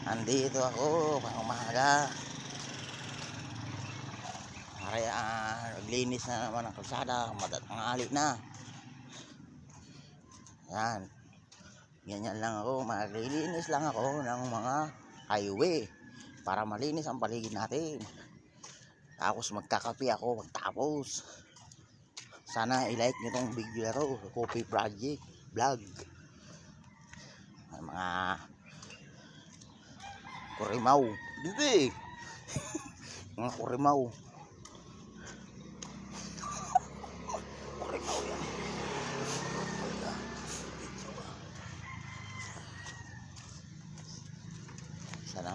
Andito ako pang umaga. Kaya naglinis na naman ang kalsada, matanghali na. Yan. Ganyan lang ako, maglilinis lang ako ng mga highway para malinis ang paligid natin. Tapos magkakape ako pagtapos. Sana i-like nyo tong video na to, Coffee Project Vlog. May mga kurimaw dito eh. Mga kurimaw. Kurimaw yan. Sana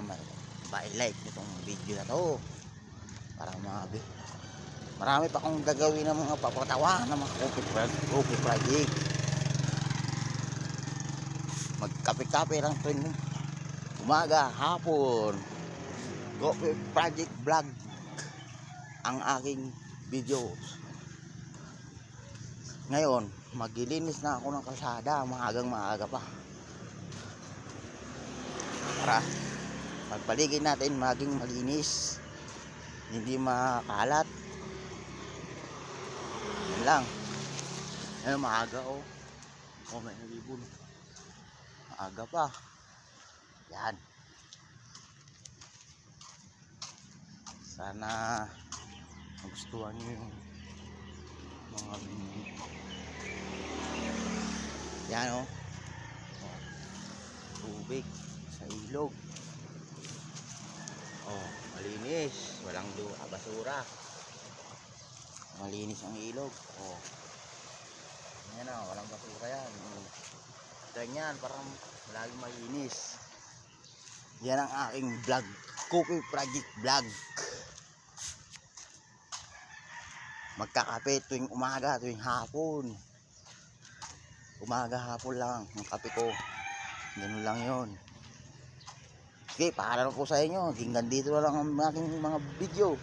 ma-like nitong video na to para marami pa akong gagawin ng mga papatawa ng mga Coffee Project. Magkape-kape lang tuwing umaga, hapon. Coffee Project Vlog ang aking videos. Ngayon, maglilinis na ako ng kalsada, maaga pa. Para pagpaligid natin maging malinis, hindi makalat. Yan lang. Ayun, maaga oh. Oh, may nalibon. Maaga pa. Yan. Sana magustuhan nyo yung mga yan oh. Tubig sa ilog. Oh, malinis, walang basura. Malinis ang ilog. Oh. Yan oh, walang basura yan. Ganyan, parang laging malinis. Yan ang aking vlog, Coffee Project Vlog. Magkakape tuwing umaga, tuwing hapon. Umaga, hapon lang ang kape ko. Ganun lang yon. Okay, paalam po sa inyo. Hanggang dito na lang ang aking mga video.